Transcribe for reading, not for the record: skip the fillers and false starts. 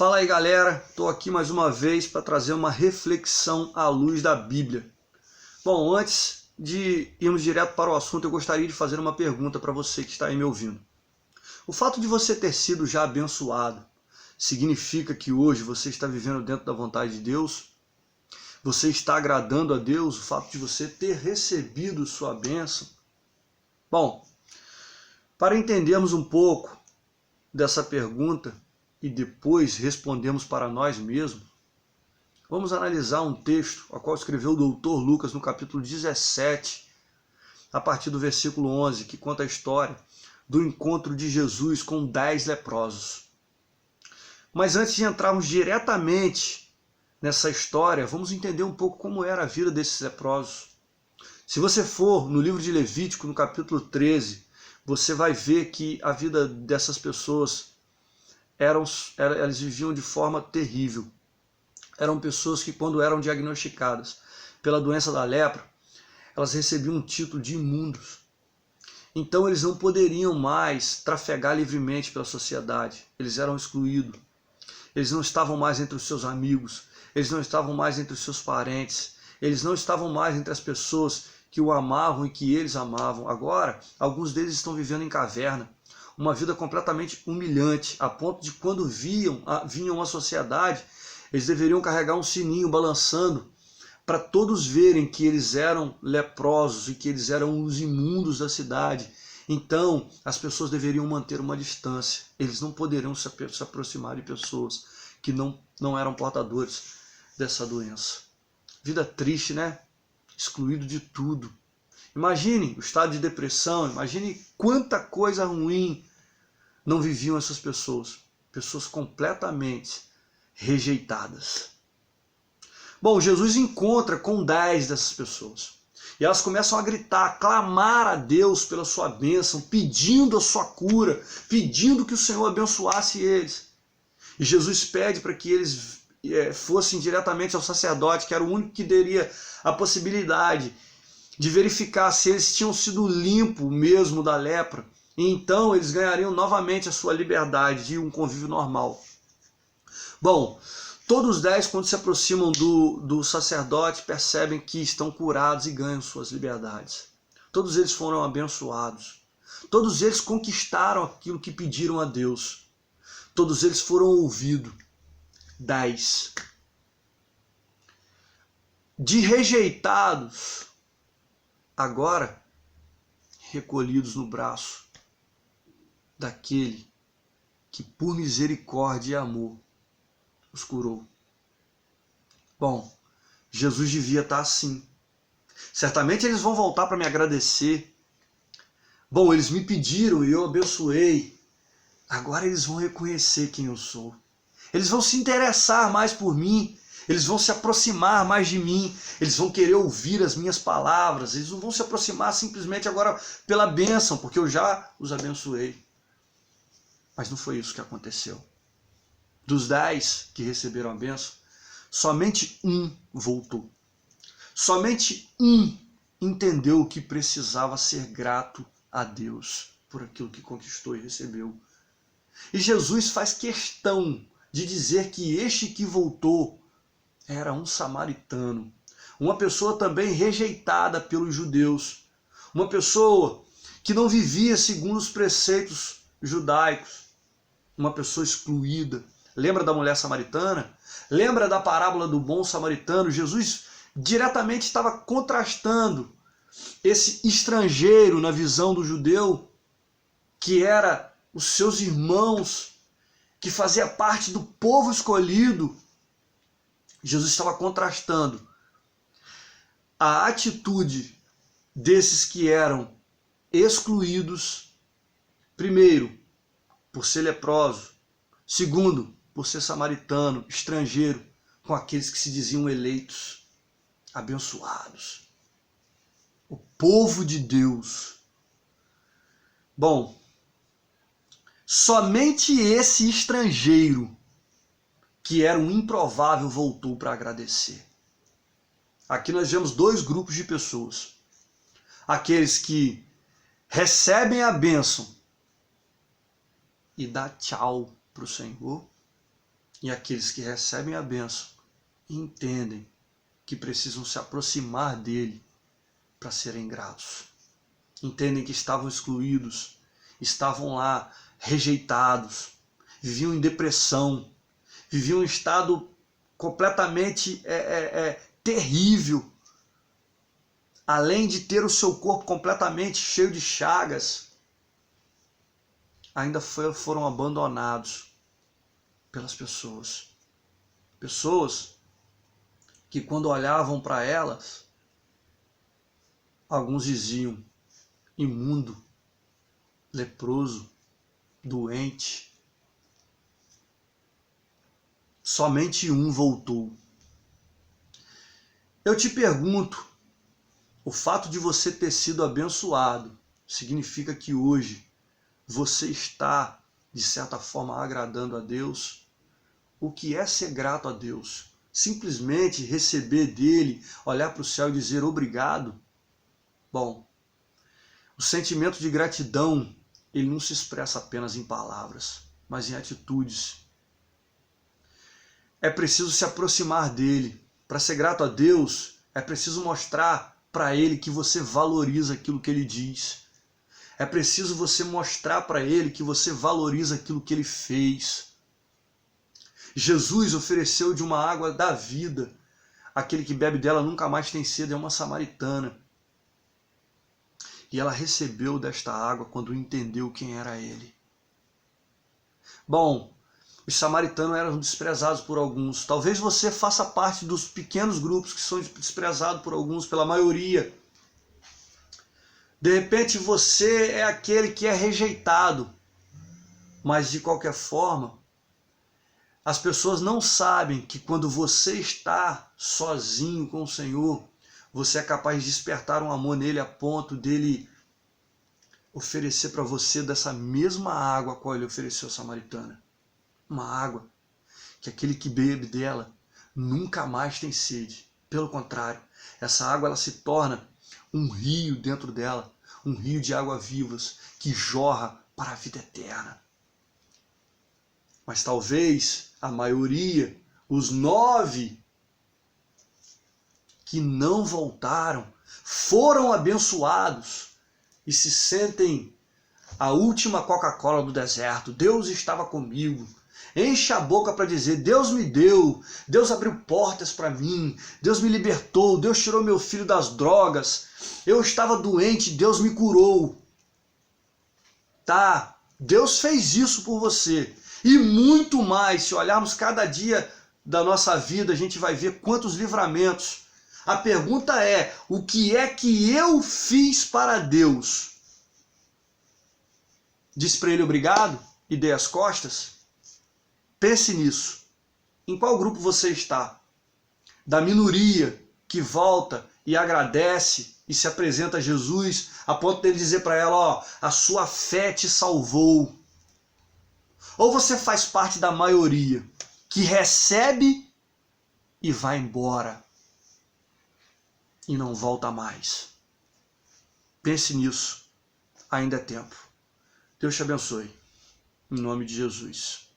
Fala aí, galera, estou aqui mais uma vez para trazer uma reflexão à luz da Bíblia. Bom, antes de irmos direto para o assunto, eu gostaria de fazer uma pergunta para você que está aí me ouvindo. O fato de você ter sido já abençoado significa que hoje você está vivendo dentro da vontade de Deus? Você está agradando a Deus? O fato de você ter recebido sua bênção? Bom, para entendermos um pouco dessa pergunta e depois respondemos para nós mesmos, vamos analisar um texto a qual escreveu o doutor Lucas no capítulo 17, a partir do versículo 11, que conta a história do encontro de Jesus com 10 leprosos. Mas antes de entrarmos diretamente nessa história, vamos entender um pouco como era a vida desses leprosos. Se você for no livro de Levítico, no capítulo 13, você vai ver que a vida dessas pessoas elas viviam de forma terrível. Eram pessoas que, quando eram diagnosticadas pela doença da lepra, elas recebiam um título de imundos. Então eles não poderiam mais trafegar livremente pela sociedade. Eles eram excluídos. Eles não estavam mais entre os seus amigos. Eles não estavam mais entre os seus parentes. Eles não estavam mais entre as pessoas que o amavam e que eles amavam. Agora, alguns deles estão vivendo em caverna. Uma vida completamente humilhante, a ponto de quando vinham à sociedade, eles deveriam carregar um sininho balançando para todos verem que eles eram leprosos e que eles eram os imundos da cidade. Então, as pessoas deveriam manter uma distância. Eles não poderiam se aproximar de pessoas que não eram portadores dessa doença. Vida triste, né? Excluído de tudo. Imagine o estado de depressão, imagine quanta coisa ruim não viviam essas pessoas. Pessoas completamente rejeitadas. Bom, Jesus encontra com 10 dessas pessoas. E elas começam a gritar, a clamar a Deus pela sua bênção, pedindo a sua cura, pedindo que o Senhor abençoasse eles. E Jesus pede para que eles fossem diretamente ao sacerdote, que era o único que teria a possibilidade de verificar se eles tinham sido limpos mesmo da lepra. E então eles ganhariam novamente a sua liberdade de um convívio normal. Bom, todos os 10, quando se aproximam do sacerdote, percebem que estão curados e ganham suas liberdades. Todos eles foram abençoados. Todos eles conquistaram aquilo que pediram a Deus. Todos eles foram ouvidos. 10. De rejeitados, agora recolhidos no braço daquele que por misericórdia e amor os curou. Bom, Jesus devia estar assim. Certamente eles vão voltar para me agradecer. Bom, eles me pediram e eu abençoei. Agora eles vão reconhecer quem eu sou. Eles vão se interessar mais por mim. Eles vão se aproximar mais de mim. Eles vão querer ouvir as minhas palavras. Eles não vão se aproximar simplesmente agora pela bênção, porque eu já os abençoei. Mas não foi isso que aconteceu. Dos 10 que receberam a bênção, somente um voltou. Somente um entendeu que precisava ser grato a Deus por aquilo que conquistou e recebeu. E Jesus faz questão de dizer que este que voltou era um samaritano, uma pessoa também rejeitada pelos judeus, uma pessoa que não vivia segundo os preceitos judaicos, uma pessoa excluída. Lembra da mulher samaritana? Lembra da parábola do bom samaritano? Jesus diretamente estava contrastando esse estrangeiro na visão do judeu, que era os seus irmãos, que fazia parte do povo escolhido. Jesus estava contrastando a atitude desses que eram excluídos, primeiro, por ser leproso, segundo, por ser samaritano, estrangeiro, com aqueles que se diziam eleitos, abençoados. O povo de Deus. Bom, somente esse estrangeiro, que era um improvável, voltou para agradecer. Aqui nós vemos dois grupos de pessoas. Aqueles que recebem a bênção e dá tchau para o Senhor, E aqueles que recebem a bênção entendem que precisam se aproximar dele para serem gratos. Entendem que estavam excluídos, estavam lá rejeitados, viviam em depressão, viviam um estado completamente terrível, além de ter o seu corpo completamente cheio de chagas, ainda foram abandonados pelas pessoas. Pessoas que, quando olhavam para elas, alguns diziam: imundo, leproso, doente. Somente um voltou. Eu te pergunto, o fato de você ter sido abençoado significa que hoje você está, de certa forma, agradando a Deus? O que é ser grato a Deus? Simplesmente receber dele, olhar para o céu e dizer obrigado? Bom, o sentimento de gratidão, ele não se expressa apenas em palavras, mas em atitudes. É preciso se aproximar dele. Para ser grato a Deus, é preciso mostrar para ele que você valoriza aquilo que ele diz. É preciso você mostrar para ele que você valoriza aquilo que ele fez. Jesus ofereceu de uma água da vida. Aquele que bebe dela nunca mais tem sede, é uma samaritana. E ela recebeu desta água quando entendeu quem era ele. Bom, os samaritanos eram desprezados por alguns. Talvez você faça parte dos pequenos grupos que são desprezados por alguns, pela maioria. De repente você é aquele que é rejeitado. Mas de qualquer forma, as pessoas não sabem que quando você está sozinho com o Senhor, você é capaz de despertar um amor nele a ponto dele oferecer para você dessa mesma água a qual ele ofereceu à samaritana. Uma água que aquele que bebe dela nunca mais tem sede. Pelo contrário, essa água ela se torna um rio dentro dela, um rio de águas vivas que jorra para a vida eterna. Mas talvez a maioria, os 9 que não voltaram, foram abençoados e se sentem a última Coca-Cola do deserto. Deus estava comigo. Enche a boca para dizer: Deus me deu, Deus abriu portas para mim, Deus me libertou, Deus tirou meu filho das drogas, eu estava doente, Deus me curou. Tá, Deus fez isso por você. E muito mais, se olharmos cada dia da nossa vida, a gente vai ver quantos livramentos. A pergunta é: o que é que eu fiz para Deus? Disse para ele obrigado e dei as costas? Pense nisso. Em qual grupo você está? Da minoria que volta e agradece e se apresenta a Jesus a ponto dele dizer para ela: ó, a sua fé te salvou. Ou você faz parte da maioria que recebe e vai embora e não volta mais? Pense nisso. Ainda é tempo. Deus te abençoe. Em nome de Jesus.